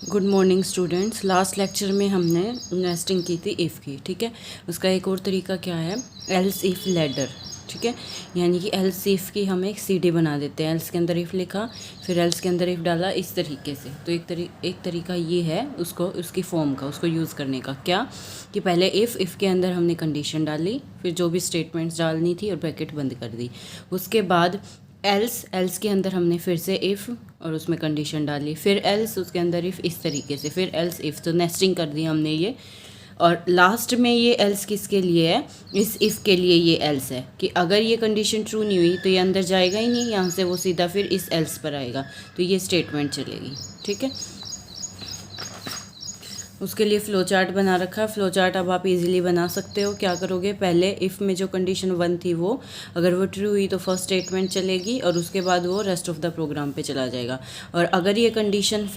Good morning students. Last lecture में हमने nesting की थी इफ़ की, ठीक है। उसका एक और तरीका क्या है, एल्स इफ़ लैडर, ठीक है। यानी कि एल्स इफ़ की हम एक सीढ़ी बना देते हैं। एल्स के अंदर इफ़ लिखा, फिर एल्स के अंदर इफ़ डाला, इस तरीके से। तो एक तरीका ये है उसको, उसकी फॉर्म का, उसको यूज़ करने का। क्या कि पहले इफ़ के अंदर हमने कंडीशन डाली, फिर जो भी स्टेटमेंट्स डालनी थी और ब्रैकेट बंद कर दी। उसके बाद एल्स के अंदर हमने फिर से इफ़ और उसमें कंडीशन डाली, फिर एल्स, उसके अंदर इफ़, इस तरीके से, फिर एल्स इफ़। तो नेस्टिंग कर दी हमने ये। और लास्ट में ये एल्स किसके लिए है, इस इफ़ के लिए ये एल्स है कि अगर ये कंडीशन ट्रू नहीं हुई तो ये अंदर जाएगा ही नहीं, यहाँ से वो सीधा फिर इस एल्स पर आएगा, तो ये स्टेटमेंट चलेगी, ठीक है। उसके लिए फ़्लो चार्ट बना रखा है। फ़्लो चार्ट अब आप इजीली बना सकते हो। क्या करोगे, पहले इफ़ में जो कंडीशन 1 थी वो अगर वो ट्रू हुई तो फर्स्ट स्टेटमेंट चलेगी और उसके बाद वो रेस्ट ऑफ द प्रोग्राम पे चला जाएगा। और अगर ये कंडीशन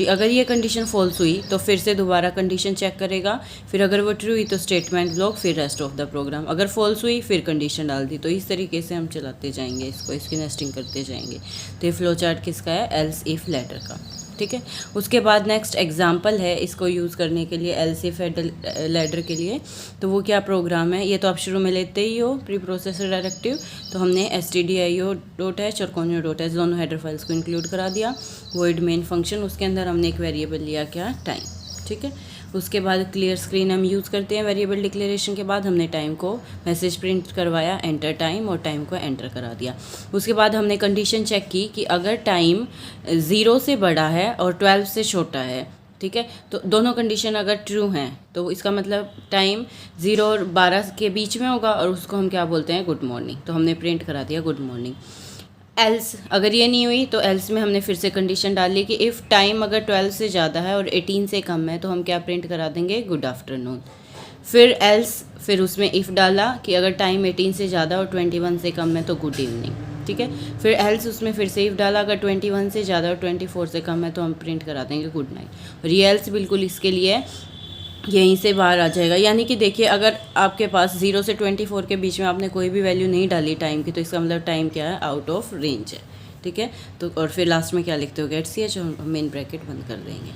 अगर ये कंडीशन फॉल्स हुई तो फिर से दोबारा कंडीशन चेक करेगा, फिर अगर वो ट्रू हुई तो स्टेटमेंट ब्लॉक, फिर रेस्ट ऑफ द प्रोग्राम। अगर फॉल्स हुई फिर कंडीशन डाल दी। तो इस तरीके से हम चलाते जाएंगे इसको, इसकी नेस्टिंग करते जाएंगे। तो ये फ़्लो चार्ट किसका है, एल्स इफ़ लैडर का, ठीक है। उसके बाद नेक्स्ट एग्जाम्पल है इसको यूज़ करने के लिए, एल्स इफ लैडर के लिए। तो वो क्या प्रोग्राम है, ये तो आप शुरू में लेते ही हो, प्री प्रोसेसर डायरेक्टिव। तो हमने stdio.h और conio.h दोनों हेडर फाइल्स को इंक्लूड करा दिया। वॉइड मेन फंक्शन, उसके अंदर हमने एक वेरिएबल लिया क्या, टाइम, ठीक है। उसके बाद क्लियर स्क्रीन हम यूज़ करते हैं वेरिएबल डिक्लेरेशन के बाद। हमने टाइम को मैसेज प्रिंट करवाया, एंटर टाइम, और टाइम को एंटर करा दिया। उसके बाद हमने कंडीशन चेक की कि अगर टाइम 0 से बड़ा है और 12 से छोटा है, ठीक है, तो दोनों कंडीशन अगर ट्रू हैं तो इसका मतलब टाइम 0 और 12 के बीच में होगा, और उसको हम क्या बोलते हैं, गुड मॉर्निंग। तो हमने प्रिंट करा दिया गुड मॉर्निंग। एल्स अगर ये नहीं हुई तो एल्स में हमने फिर से कंडीशन डाली कि इफ़ टाइम अगर 12 से ज़्यादा है और 18 से कम है तो हम क्या प्रिंट करा देंगे, गुड आफ्टरनून। फिर एल्स, फिर उसमें इफ़ डाला कि अगर टाइम 18 से ज़्यादा और 21 से कम है तो गुड इवनिंग, ठीक है। फिर एल्स, उसमें फिर से इफ़ डाला, अगर 21 से ज़्यादा और 24 से कम है तो हम प्रिंट करा देंगे गुड नाइट। और ये एल्स बिल्कुल इसके लिए है, यहीं से बाहर आ जाएगा। यानी कि देखिए, अगर आपके पास 0 से 24 के बीच में आपने कोई भी वैल्यू नहीं डाली टाइम की, तो इसका मतलब टाइम क्या है, आउट ऑफ रेंज है, ठीक है। तो और फिर लास्ट में क्या लिखते हो, गेट ch, और मेन ब्रैकेट बंद कर देंगे,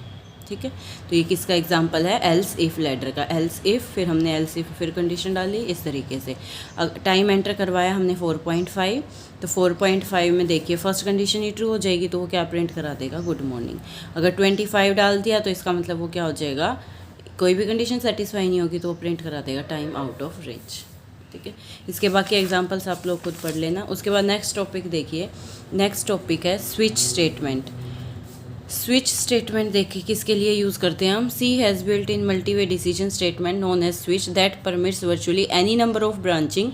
ठीक है। तो ये किसका एग्जांपल है, एल्स इफ़ लैडर का। एल्स इफ़, फिर हमने एल्स इफ़ फिर कंडीशन डाली इस तरीके से। टाइम एंटर करवाया हमने 4.5, तो 4.5 में देखिए फर्स्ट कंडीशन ही ट्रू हो जाएगी तो वो क्या प्रिंट करा देगा, गुड मॉर्निंग। अगर 25 डाल दिया तो इसका मतलब वो क्या हो जाएगा, कोई भी कंडीशन सेटिस्फाई नहीं होगी तो वो प्रिंट करा देगा टाइम आउट ऑफ रेंज, ठीक है। इसके बाकी एग्जांपल्स आप लोग खुद पढ़ लेना। उसके बाद नेक्स्ट टॉपिक देखिए, नेक्स्ट टॉपिक है स्विच स्टेटमेंट। स्विच स्टेटमेंट देखिए किसके लिए यूज़ करते हैं हम, C has built in multiway decision statement known as switch that permits virtually any number of branching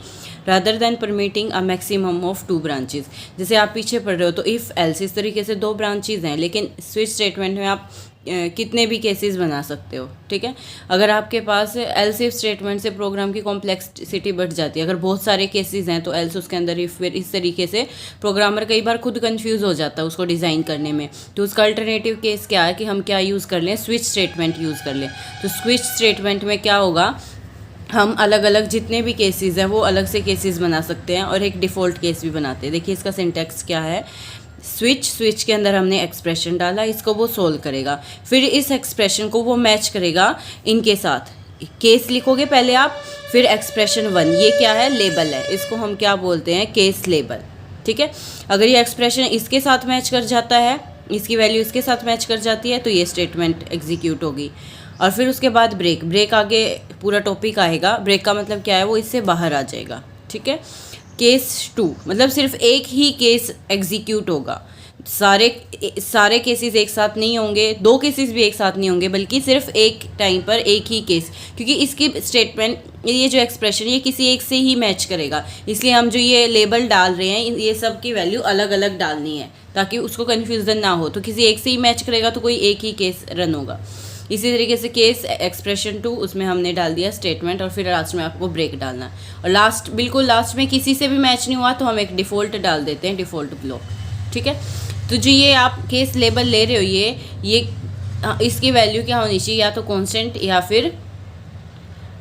rather than permitting a maximum of 2 branches. जैसे आप पीछे पढ़ रहे हो तो इफ़ एल्स, इस तरीके से 2 ब्रांचेज हैं, लेकिन स्विच स्टेटमेंट में आप कितने भी केसेस बना सकते हो, ठीक है। अगर आपके पास एल्स इफ स्टेटमेंट से प्रोग्राम की कॉम्प्लेक्सिटी बढ़ जाती है, अगर बहुत सारे केसेस हैं तो एल्स उसके अंदर इफ, फिर इस तरीके से प्रोग्रामर कई बार खुद कंफ्यूज हो जाता है उसको डिज़ाइन करने में। तो उसका अल्टरनेटिव केस क्या है कि हम क्या यूज़ कर लें, स्विच स्टेटमेंट यूज़ कर लें। तो स्विच स्टेटमेंट में क्या होगा, हम अलग अलग जितने भी केसेस हैं वो अलग से केसेस बना सकते हैं और एक डिफ़ॉल्ट केस भी बनाते हैं। देखिए इसका सिंटैक्स क्या है, स्विच के अंदर हमने एक्सप्रेशन डाला, इसको वो सोल्व करेगा, फिर इस एक्सप्रेशन को वो मैच करेगा इनके साथ। केस लिखोगे पहले आप, फिर एक्सप्रेशन 1, ये क्या है, लेबल है, इसको हम क्या बोलते हैं, केस लेबल, ठीक है। अगर ये एक्सप्रेशन इसके साथ मैच कर जाता है, इसकी वैल्यू इसके साथ मैच कर जाती है तो ये स्टेटमेंट एग्जीक्यूट होगी। और फिर उसके बाद ब्रेक आगे पूरा टॉपिक आएगा। ब्रेक का मतलब क्या है, वो इससे बाहर आ जाएगा, ठीक है। केस 2 मतलब सिर्फ एक ही केस एग्जीक्यूट होगा, सारे केसेस एक साथ नहीं होंगे, 2 केसेस भी एक साथ नहीं होंगे, बल्कि सिर्फ एक टाइम पर एक ही केस, क्योंकि इसकी स्टेटमेंट, ये जो एक्सप्रेशन ये किसी एक से ही मैच करेगा, इसलिए हम जो ये लेबल डाल रहे हैं ये सब की वैल्यू अलग अलग डालनी है ताकि उसको कन्फ्यूज़न ना हो। तो किसी एक से ही मैच करेगा तो कोई एक ही केस रन होगा। इसी तरीके से केस एक्सप्रेशन 2, उसमें हमने डाल दिया स्टेटमेंट, और फिर लास्ट में आपको ब्रेक डालना। और बिल्कुल लास्ट में किसी से भी मैच नहीं हुआ तो हम एक डिफ़ॉल्ट डाल देते हैं, डिफ़ॉल्ट ब्लॉक, ठीक है। तो जो ये आप केस लेबल ले रहे हो, ये इसकी वैल्यू क्या होनी चाहिए, या तो कांस्टेंट या फिर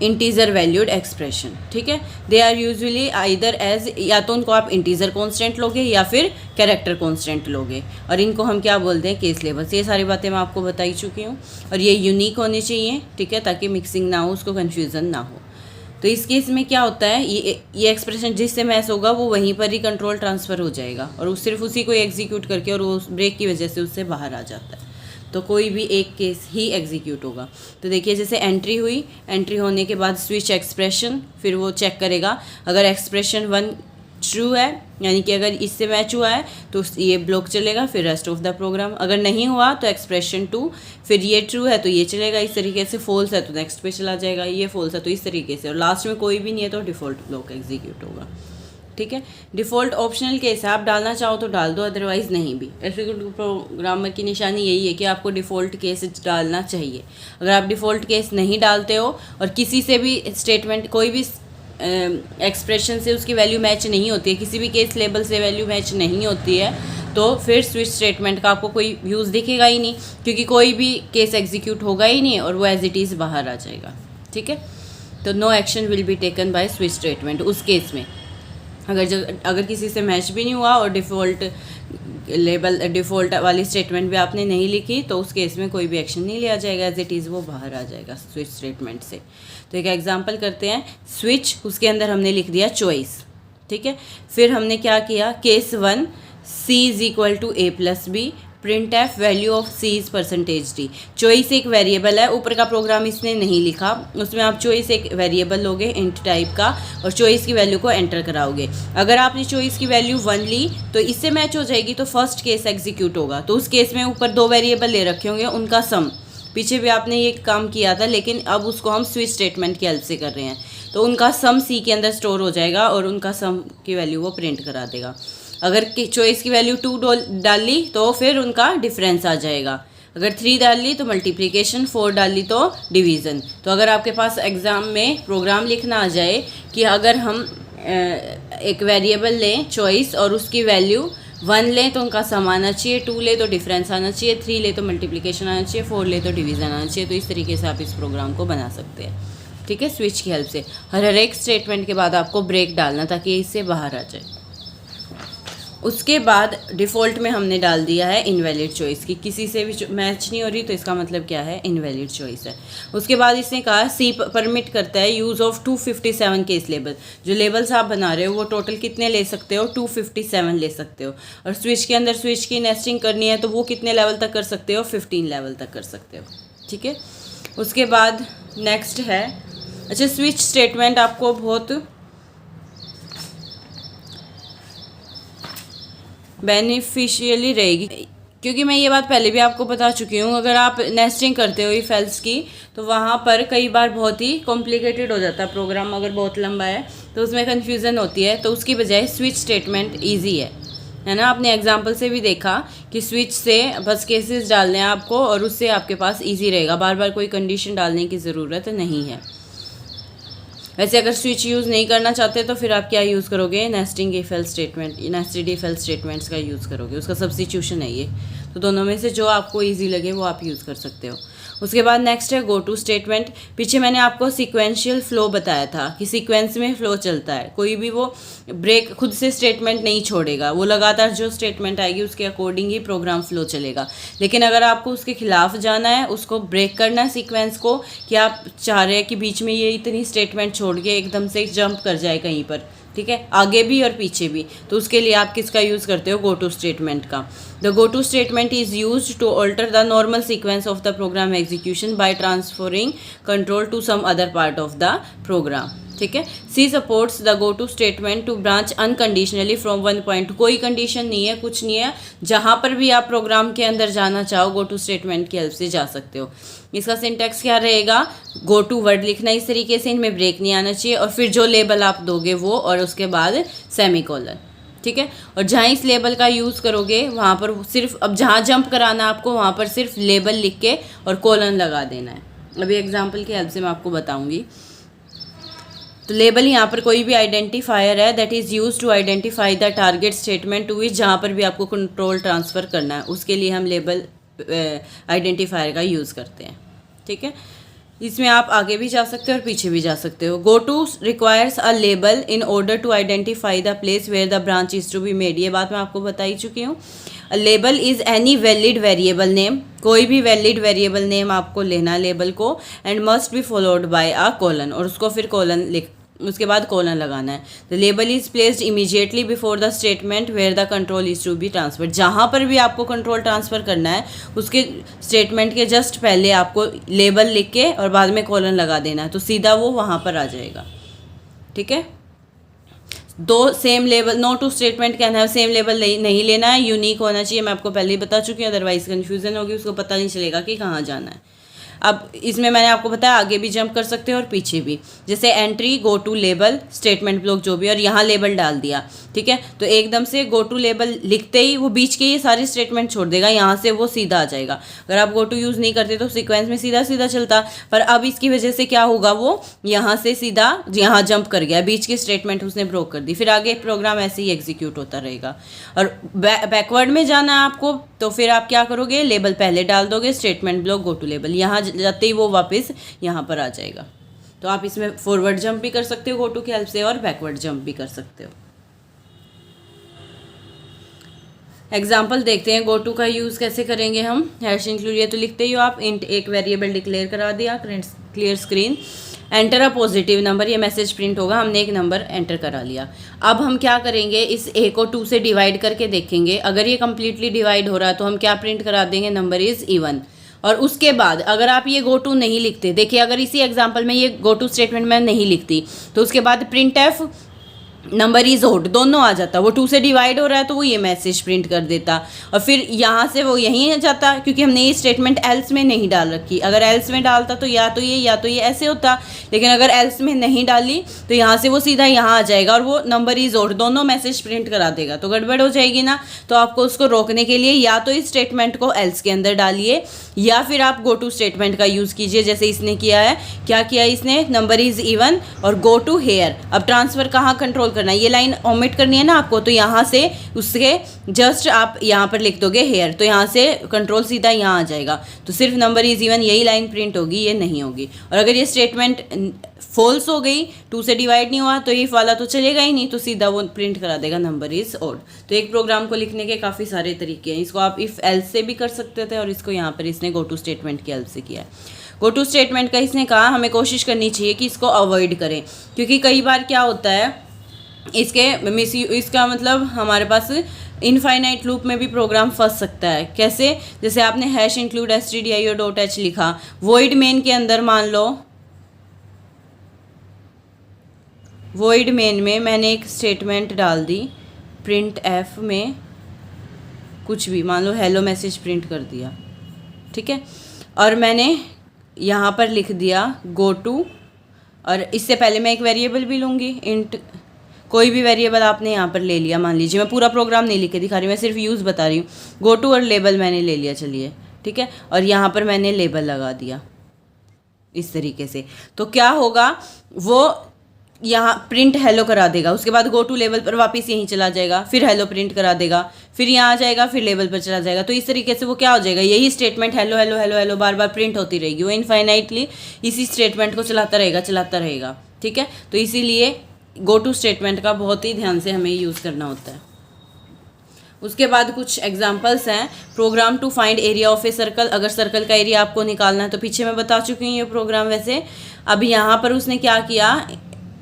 इंटीजर वैल्यूड एक्सप्रेशन, ठीक है। They are usually either as, या तो उनको आप इंटीजर कांस्टेंट लोगे या फिर कैरेक्टर कांस्टेंट लोगे, और इनको हम क्या बोलते हैं, केस लेबल्स। ये सारी बातें मैं आपको बता ही चुकी हूँ, और ये यूनिक होनी चाहिए, ठीक है, ताकि मिक्सिंग ना हो, उसको कन्फ्यूज़न ना हो। तो इस केस में क्या होता है, ये एक्सप्रेशन जिससे मैच होगा वो वहीं पर ही कंट्रोल ट्रांसफ़र हो जाएगा, और सिर्फ उसी को एग्जीक्यूट करके, और वो ब्रेक की वजह से उससे बाहर आ जाता है, तो कोई भी एक केस ही एग्जीक्यूट होगा। तो देखिए जैसे एंट्री हुई, एंट्री होने के बाद स्विच एक्सप्रेशन, फिर वो चेक करेगा अगर एक्सप्रेशन 1 ट्रू है, यानी कि अगर इससे मैच हुआ है तो ये ब्लॉक चलेगा, फिर रेस्ट ऑफ द प्रोग्राम। अगर नहीं हुआ तो एक्सप्रेशन 2, फिर ये ट्रू है तो ये चलेगा इस तरीके से, फॉल्स है तो नेक्स्ट पे चला जाएगा, ये फॉल्स है तो इस तरीके से, और लास्ट में कोई भी नहीं है तो डिफ़ॉल्ट ब्लॉक एग्जीक्यूट होगा, ठीक है। डिफ़ॉल्ट ऑप्शनल केस है, आप डालना चाहो तो डाल दो, अदरवाइज़ नहीं भी। एग्जीक्यूटिव प्रोग्रामर की निशानी यही है कि आपको डिफ़ॉल्ट केस डालना चाहिए। अगर आप डिफ़ॉल्ट केस नहीं डालते हो और किसी से भी स्टेटमेंट, कोई भी एक्सप्रेशन से उसकी वैल्यू मैच नहीं होती है, किसी भी केस लेबल से वैल्यू मैच नहीं होती है, तो फिर स्विच स्टेटमेंट का आपको कोई यूज़ दिखेगा ही नहीं, क्योंकि कोई भी केस एग्जीक्यूट होगा ही नहीं और वो एज इट इज़ बाहर आ जाएगा, ठीक है। तो no action will be taken by switch statement उस केस में। अगर किसी से मैच भी नहीं हुआ और डिफ़ॉल्ट वाली स्टेटमेंट भी आपने नहीं लिखी, तो उस केस में कोई भी एक्शन नहीं लिया जाएगा, एज इट इज़ वो बाहर आ जाएगा स्विच स्टेटमेंट से। तो एक एग्जांपल करते हैं, स्विच, उसके अंदर हमने लिख दिया चॉइस, ठीक है। फिर हमने क्या किया, case 1 C is equal to A plus B, print f value of C is %d। Choice एक वेरिएबल है, ऊपर का प्रोग्राम इसने नहीं लिखा, उसमें आप चॉइस एक वेरिएबल लोगे इंट टाइप का, और चॉइस की वैल्यू को एंटर कराओगे। अगर आपने चॉइस की वैल्यू 1 ली तो इससे मैच हो जाएगी, तो फर्स्ट केस एग्जीक्यूट होगा। तो उस केस में ऊपर 2 वेरिएबल ले रखे होंगे, उनका सम, पीछे भी आपने ये काम किया था, लेकिन अब उसको हम स्विच स्टेटमेंट की हेल्प से कर रहे हैं, तो उनका सम C के अंदर स्टोर हो जाएगा और उनका सम की वैल्यू वो प्रिंट करा देगा। अगर चॉइस की वैल्यू 2 डाल ली तो फिर उनका डिफरेंस आ जाएगा, अगर 3 डाल ली तो मल्टीप्लिकेशन, 4 डाल ली तो डिवीज़न। तो अगर आपके पास एग्ज़ाम में प्रोग्राम लिखना आ जाए कि अगर हम एक वेरिएबल लें चॉइस और उसकी वैल्यू 1 लें तो उनका सम आना चाहिए, 2 ले तो डिफरेंस आना चाहिए, 3 ले तो मल्टीप्लिकेशन आना चाहिए, 4 ले तो डिवीज़न आना चाहिए, तो इस तरीके से आप इस प्रोग्राम को बना सकते हैं, ठीक है, स्विच की हेल्प से। हर एक स्टेटमेंट के बाद आपको ब्रेक डालना ताकि इससे बाहर आ जाए। उसके बाद डिफ़ॉल्ट में हमने डाल दिया है इनवैलिड चॉइस की, किसी से भी मैच नहीं हो रही तो इसका मतलब क्या है, इनवैलिड चॉइस है। उसके बाद इसने कहा C परमिट करता है यूज़ ऑफ 257 केस लेबल। जो लेबल्स आप बना रहे हो वो टोटल कितने ले सकते हो, 257 ले सकते हो, और स्विच के अंदर स्विच की नेस्टिंग करनी है तो वो कितने लेवल तक कर सकते हो, 15 लेवल तक कर सकते हो, ठीक है। उसके बाद नेक्स्ट है, अच्छा स्विच स्टेटमेंट आपको बहुत बेनिफिशियली रहेगी, क्योंकि मैं ये बात पहले भी आपको बता चुकी हूँ। अगर आप नेस्टिंग करते हो इफ एल्स की, तो वहाँ पर कई बार बहुत ही कॉम्प्लिकेटेड हो जाता है प्रोग्राम, अगर बहुत लंबा है तो उसमें कन्फ्यूज़न होती है, तो उसकी बजाय स्विच स्टेटमेंट ईजी है ना। आपने एग्जाम्पल से भी देखा कि स्विच से बस केसेस डालने हैं आपको, और उससे आपके पास ईजी रहेगा, बार बार कोई कंडीशन डालने की ज़रूरत नहीं है। वैसे अगर स्विच यूज़ नहीं करना चाहते तो फिर आप क्या यूज़ करोगे, nesting if else statement, nested if else statements का यूज़ करोगे, उसका सब्स्टिट्यूशन है ये। तो दोनों में से जो आपको इजी लगे वो आप यूज़ कर सकते हो। उसके बाद नेक्स्ट है गो टू स्टेटमेंट। पीछे मैंने आपको सीक्वेंशियल फ्लो बताया था कि सीक्वेंस में फ्लो चलता है, कोई भी वो ब्रेक खुद से स्टेटमेंट नहीं छोड़ेगा, वो लगातार जो स्टेटमेंट आएगी उसके अकॉर्डिंग ही प्रोग्राम फ्लो चलेगा। लेकिन अगर आपको उसके खिलाफ जाना है, उसको ब्रेक करना है सीक्वेंस को, कि आप चाह रहे हैं कि बीच में ये इतनी स्टेटमेंट छोड़ के एकदम से जंप कर जाए कहीं पर, ठीक है, आगे भी और पीछे भी, तो उसके लिए आप किसका यूज़ करते हो, गो टू स्टेटमेंट का। The go to statement is used to alter the normal sequence of the program execution by transferring control to some other part of the program, ठीक है। C supports the go to statement to branch unconditionally from one point. कोई condition नहीं है, कुछ नहीं है, जहाँ पर भी आप प्रोग्राम के अंदर जाना चाहो गो टू स्टेटमेंट की हेल्प से जा सकते हो। इसका सिंटैक्स क्या रहेगा, गो टू वर्ड लिखना इस तरीके से, इनमें ब्रेक नहीं आना चाहिए, और फिर जो लेबल आप दोगे वो, और उसके बाद सेमीकोलन, ठीक है। और जहाँ इस लेबल का यूज़ करोगे वहाँ पर सिर्फ, अब जहाँ जंप कराना आपको वहाँ पर सिर्फ लेबल लिख के और कोलन लगा देना है। अभी एग्जाम्पल की हेल्प से मैं आपको बताऊँगी। तो लेबल यहाँ पर कोई भी आइडेंटिफायर है that is use to identify the target statement to which, जहाँ पर भी आपको कंट्रोल ट्रांसफ़र करना है उसके लिए हम लेबल आइडेंटिफायर का यूज़ करते हैं, ठीक है। इसमें आप आगे भी जा सकते हो और पीछे भी जा सकते हो। Go to requires a label in order to identify the place where the branch is to be made. ये बात मैं आपको बता ही चुकी हूँ। Label is any valid variable name, कोई भी वैलिड वेरिएबल नेम आपको लेना लेबल को, and must be followed by a colon, और उसको फिर कोलन लिख, उसके बाद कोलन लगाना है। The label is placed immediately before the statement where the control is to be transfer. जहाँ पर भी आपको कंट्रोल ट्रांसफ़र करना है उसके स्टेटमेंट के जस्ट पहले आपको लेबल लिख के और बाद में कोलन लगा देना है, तो सीधा वो वहाँ पर आ जाएगा। ठीक है, दो same label, no two statement कहना है, सेम लेबल नहीं लेना है, यूनिक होना चाहिए। मैं आपको पहले ही बता चुकी हूँ, अदरवाइज कन्फ्यूजन होगी, उसको पता नहीं चलेगा कि कहाँ जाना है। अब इसमें मैंने आपको बताया आगे भी जंप कर सकते हो और पीछे भी, जैसे entry, go to label, statement block जो भी, और यहाँ लेबल डाल दिया। ठीक है, तो एकदम से गो टू लेबल लिखते ही वो बीच के ये सारे स्टेटमेंट छोड़ देगा, यहाँ से वो सीधा आ जाएगा। अगर आप गो टू यूज़ नहीं करते तो सीक्वेंस में सीधा सीधा चलता, पर अब इसकी वजह से क्या होगा, वो यहाँ से सीधा यहाँ जंप कर गया, बीच के स्टेटमेंट उसने ब्रोक कर दी, फिर आगे प्रोग्राम ऐसे ही एग्जीक्यूट होता रहेगा। और बैकवर्ड में जाना है आपको, तो फिर आप क्या करोगे, लेबल पहले डाल दोगे, statement block, go to label, यहाँ जाते ही वो वापस यहाँ पर आ जाएगा। तो आप इसमें फॉरवर्ड जंप भी कर सकते हो गो टू की हेल्प से, और बैकवर्ड जंप भी कर सकते हो। एग्जाम्पल देखते हैं गो टू का यूज़ कैसे करेंगे हम। हैश इंक्लूड, ये तो लिखते ही हो आप, इंट एक वेरिएबल डिक्लेयर करा दिया, clear screen, enter a positive number, ये मैसेज प्रिंट होगा, हमने एक नंबर एंटर करा लिया। अब हम क्या करेंगे, इस ए को 2 से डिवाइड करके देखेंगे, अगर ये कम्प्लीटली डिवाइड हो रहा है तो हम क्या प्रिंट करा देंगे, नंबर इज़ इवन। और उसके बाद अगर आप ये गो टू नहीं लिखते, देखिए अगर इसी एग्जाम्पल में ये गो टू स्टेटमेंट मैं नहीं लिखती, तो उसके बाद print f number is odd दोनों आ जाता, वो 2 से डिवाइड हो रहा है तो वो ये मैसेज प्रिंट कर देता, और फिर यहाँ से वो यहीं आ जाता, क्योंकि हमने ये स्टेटमेंट एल्स में नहीं डाल रखी। अगर एल्स में डालता तो या तो ये ऐसे होता, लेकिन अगर एल्स में नहीं डाली तो यहाँ से वो सीधा यहाँ आ जाएगा और वो नंबर इज ओड दोनों मैसेज प्रिंट करा देगा, तो गड़बड़ हो जाएगी ना। तो आपको उसको रोकने के लिए या तो इस स्टेटमेंट को एल्स के अंदर डालिए, या फिर आप गो टू स्टेटमेंट का यूज़ कीजिए, जैसे इसने किया है। क्या किया इसने, नंबर इज इवन और गो टू हेयर। अब ट्रांसफ़र कहाँ कंट्रोल करना है, ये लाइन ओमिट करनी है ना आपको, तो यहाँ से उसके जस्ट आप यहाँ पर लिख दोगे हेयर, तो यहाँ से कंट्रोल सीधा यहाँ आ जाएगा, तो सिर्फ नंबर इज इवन यही लाइन प्रिंट होगी, ये नहीं होगी। और अगर ये स्टेटमेंट फॉल्स हो गई, 2 से डिवाइड नहीं हुआ, तो ये वाला तो चलेगा ही नहीं, तो सीधा वो प्रिंट करा देगा नंबर इज ऑड। तो एक प्रोग्राम को लिखने के काफ़ी सारे तरीके हैं, इसको आप इफ़ एल्स से भी कर सकते थे, और इसको यहाँ पर इसने गो टू स्टेटमेंट की हेल्प से किया है। गो टू स्टेटमेंट का इसने कहा हमें कोशिश करनी चाहिए कि इसको अवॉइड करें, क्योंकि कई बार क्या होता है इसका मतलब हमारे पास इनफाइनाइट लूप में भी प्रोग्राम फंस सकता है। कैसे, जैसे आपने हैश इंक्लूड stdio.h लिखा, वॉइड मेन के अंदर मान लो, वॉइड मेन में मैंने एक स्टेटमेंट डाल दी, प्रिंट एफ में कुछ भी, मान लो हेलो मैसेज प्रिंट कर दिया, ठीक है, और मैंने यहाँ पर लिख दिया गो टू, और इससे पहले मैं एक वेरिएबल भी लूँगी, इंट कोई भी वेरिएबल आपने यहाँ पर ले लिया, मान लीजिए मैं पूरा प्रोग्राम नहीं लिख के दिखा रही, मैं सिर्फ यूज़ बता रही हूँ। गो टू और लेबल मैंने ले लिया, चलिए ठीक है, और यहाँ पर मैंने लेबल लगा दिया इस तरीके से, तो क्या होगा, वो यहाँ प्रिंट हेलो करा देगा, उसके बाद गो टू लेवल पर वापस यहीं चला जाएगा, फिर हेलो प्रिंट करा देगा, फिर यहाँ आ जाएगा, फिर लेवल पर चला जाएगा। तो इस तरीके से वो क्या हो जाएगा, यही statement hello hello hello hello बार बार प्रिंट होती रहेगी, वो इनफाइनाइटली इसी स्टेटमेंट को चलाता रहेगा। ठीक है, तो इसीलिए गो टू स्टेटमेंट का बहुत ही ध्यान से हमें यूज़ करना होता है। उसके बाद कुछ एग्जांपल्स हैं, program to find area of a circle. अगर सर्कल का एरिया आपको निकालना है तो पीछे मैं बता चुकी हूँ ये प्रोग्राम वैसे। अब यहाँ पर उसने क्या किया,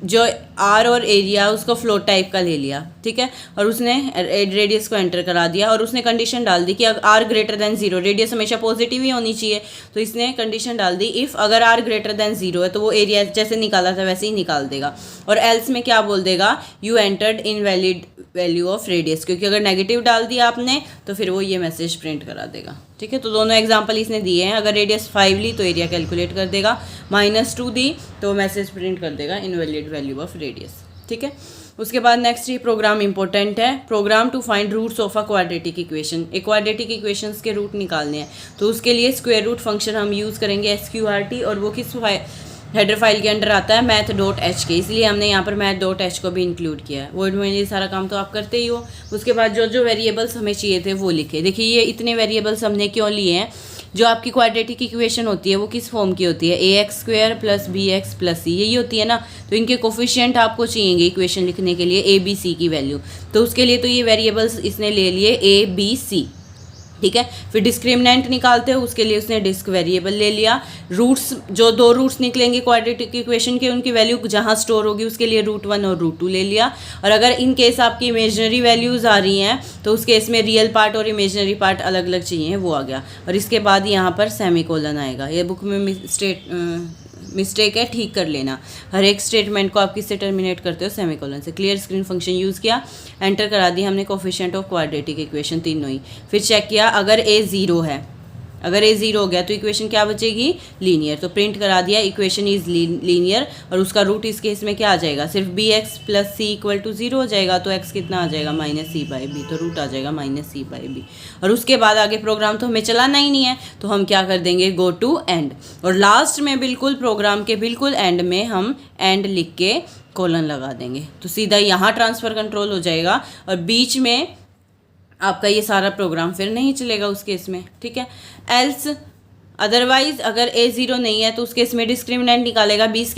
जो आर और एरिया उसको फ्लोट टाइप का ले लिया, ठीक है, और उसने रेडियस को एंटर करा दिया, और उसने कंडीशन डाल दी कि आर ग्रेटर देन 0, रेडियस हमेशा पॉजिटिव ही होनी चाहिए, तो इसने कंडीशन डाल दी इफ़ अगर आर ग्रेटर देन 0 है तो वो एरिया जैसे निकाला था वैसे ही निकाल देगा, और एल्स में क्या बोल देगा, you entered invalid value of radius, क्योंकि अगर नेगेटिव डाल दिया आपने तो फिर वो ये मैसेज प्रिंट करा देगा। ठीक है, तो दोनों एग्जांपल इसने दिए हैं, अगर रेडियस 5 ली तो एरिया कैलकुलेट कर देगा, -2 दी तो मैसेज प्रिंट कर देगा इनवैलिड वैल्यू ऑफ रेडियस। ठीक है, उसके बाद नेक्स्ट ये प्रोग्राम इंपॉर्टेंट है, program to find roots of a quadratic equation. एक क्वाड्रेटिक इक्वेशंस के रूट निकालने हैं, तो उसके लिए स्क्वायर रूट फंक्शन हम यूज़ करेंगे SQRT, और वो किस हेडर फाइल के अंडर आता है math.h के, इसलिए हमने यहाँ पर math.h को भी इंक्लूड किया है। वर्ड में ये सारा काम तो आप करते ही हो। उसके बाद जो जो वेरिएबल्स हमें चाहिए थे वो लिखे। देखिए ये इतने वेरिएबल्स हमने क्यों लिए हैं, जो आपकी क्वाड्रेटिक इक्वेशन होती है वो किस फॉर्म की होती है, ax² + bx + c, यही होती है ना। तो इनके कोफिशिएंट आपको चाहिए इक्वेशन लिखने के लिए a b c की वैल्यू, तो उसके लिए तो ये वेरिएबल्स इसने ले लिए a b c, ठीक है। फिर डिस्क्रिमिनेंट निकालते हो, उसके लिए उसने डिस्क वेरिएबल ले लिया। रूट्स, जो दो रूट्स निकलेंगे क्वाड्रेटिक इक्वेशन के, उनकी वैल्यू जहाँ स्टोर होगी उसके लिए √1 और √2 ले लिया। और अगर इन केस आपकी इमेजनरी वैल्यूज़ आ रही हैं तो उस केस में रियल पार्ट और इमेजनरी पार्ट अलग अलग चाहिए, वो आ गया। और इसके बाद यहाँ पर सेमीकोलन आएगा। ये बुक में मिस्टेक है, ठीक कर लेना। हर एक स्टेटमेंट को आप किससे टर्मिनेट करते हो, सेमीकोलन से। क्लियर स्क्रीन फंक्शन यूज़ किया, एंटर करा दिया हमने कोफिशिएंट ऑफ क्वाड्रेटिक इक्वेशन तीनों ही। फिर चेक किया, अगर a 0 है, अगर a 0 हो गया तो इक्वेशन क्या बचेगी, लीनियर। तो प्रिंट करा दिया इक्वेशन इज लीनियर, और उसका रूट इस केस में क्या आ जाएगा, सिर्फ bx + c = 0 हो जाएगा। तो x कितना आ जाएगा, -c/b, तो रूट आ जाएगा -c/b। और उसके बाद आगे प्रोग्राम तो हमें चलाना ही नहीं है, तो हम क्या कर देंगे, गो टू एंड। और लास्ट में बिल्कुल प्रोग्राम के बिल्कुल एंड में हम एंड लिख के कोलन लगा देंगे, तो सीधा यहाँ ट्रांसफ़र कंट्रोल हो जाएगा और बीच में आपका ये सारा प्रोग्राम फिर नहीं चलेगा उस केस में, ठीक है। एल्स अदरवाइज अगर a 0 नहीं है तो उस केस में डिस्क्रिमिनेंट निकालेगा b² -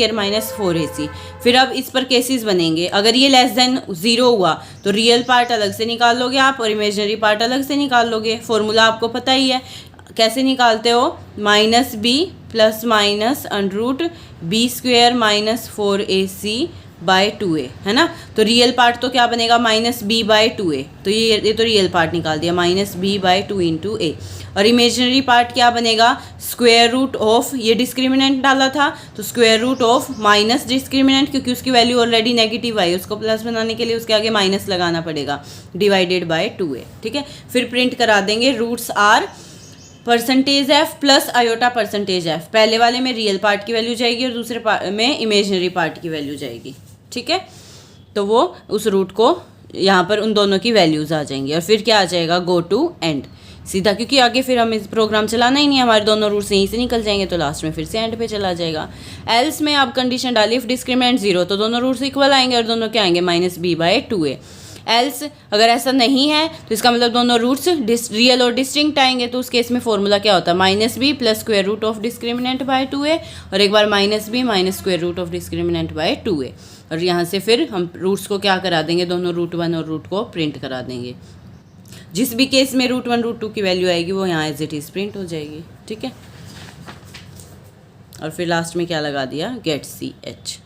4ac। फिर अब इस पर केसेस बनेंगे। अगर ये <0 हुआ तो रियल पार्ट अलग से निकाल लोगे आप और इमेजनरी पार्ट अलग से निकाल लोगे। फॉर्मूला आपको पता ही है, कैसे निकालते हो, -b ± √b² - 4ac/2a, है ना। तो रियल पार्ट तो क्या बनेगा, -b/2a, तो ये तो रियल पार्ट निकाल दिया, -b/2 × a। और इमेजिनरी पार्ट क्या बनेगा, √, ये डिस्क्रिमिनेंट डाला था तो √, माइनस डिस्क्रिमिनेंट, क्योंकि उसकी वैल्यू ऑलरेडी नेगेटिव आई, उसको प्लस बनाने के लिए उसके आगे माइनस लगाना पड़ेगा, /2a, ठीक है। फिर प्रिंट करा देंगे, roots are %f + iota %f। पहले वाले में रियल पार्ट की वैल्यू जाएगी और दूसरे में इमेजनरी पार्ट की वैल्यू जाएगी, ठीक है। तो वो उस रूट को यहाँ पर उन दोनों की वैल्यूज़ आ जाएंगी और फिर क्या आ जाएगा, गो टू एंड सीधा, क्योंकि आगे फिर हमें प्रोग्राम चलाना ही नहीं है, हमारे दोनों रूट्स यहीं से निकल जाएंगे, तो लास्ट में फिर से एंड पे चला जाएगा। एल्स में आप कंडीशन डाली, इफ डिस्क्रिमिनेंट 0, तो दोनों रूट्स इक्वल आएंगे और दोनों क्या आएंगे, -b/2a। एल्स अगर ऐसा नहीं है तो इसका मतलब दोनों रूट्स रियल और डिस्टिंक्ट आएंगे, तो उस केस में फॉर्मूला क्या होता है, -b + √of discriminant/2a, और एक बार -b - √of discriminant/2a। और यहाँ से फिर हम रूट्स को क्या करा देंगे, दोनों √1 और रूट को प्रिंट करा देंगे। जिस भी केस में √1 √2 की वैल्यू आएगी वो यहाँ एज इट इज़ प्रिंट हो जाएगी, ठीक है। और फिर लास्ट में क्या लगा दिया, गेट ch।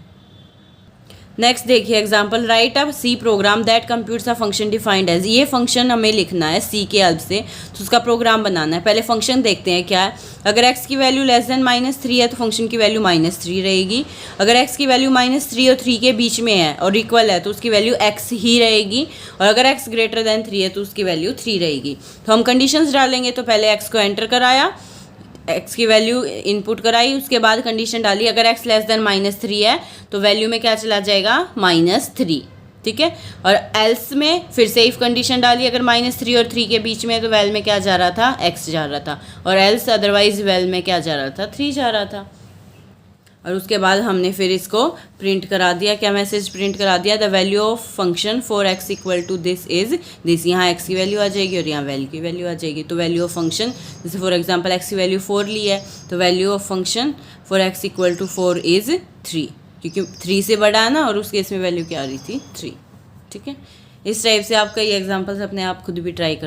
नेक्स्ट देखिए एग्जाम्पल, राइट अब C program that computes a function defined as. ये फंक्शन हमें लिखना है सी के हेल्प से, तो उसका प्रोग्राम बनाना है। पहले फंक्शन देखते हैं क्या है। अगर x की वैल्यू <-3 है तो फंक्शन की वैल्यू -3 रहेगी। अगर x की वैल्यू -3 और 3 के बीच में है और इक्वल है तो उसकी वैल्यू x ही रहेगी, और अगर x > 3 है तो उसकी वैल्यू 3 रहेगी। तो हम कंडीशंस डालेंगे, तो पहले x को एंटर कराया, x की वैल्यू इनपुट कराई, उसके बाद कंडीशन डाली, अगर x <-3 है तो वैल्यू में क्या चला जाएगा, -3, ठीक है। और एल्स में फिर से इफ कंडीशन डाली, अगर -3 और 3 के बीच में है तो वैल में क्या जा रहा था, x जा रहा था, और एल्स अदरवाइज वैल में क्या जा रहा था, 3 जा रहा था। और उसके बाद हमने फिर इसको प्रिंट करा दिया, क्या मैसेज प्रिंट करा दिया, the value of function for x = this is this. यहाँ x की वैल्यू आ जाएगी और यहाँ वैल्यू की वैल्यू आ जाएगी। तो वैल्यू ऑफ फंक्शन, जैसे फॉर एग्जांपल x की वैल्यू 4 ली है, तो value of function for x = 4 is 3, क्योंकि 3 से बड़ा है ना, और उस केस में वैल्यू क्या आ रही थी, 3, ठीक है। इस टाइप से आप कई एग्जाम्पल्स अपने आप खुद भी ट्राई कर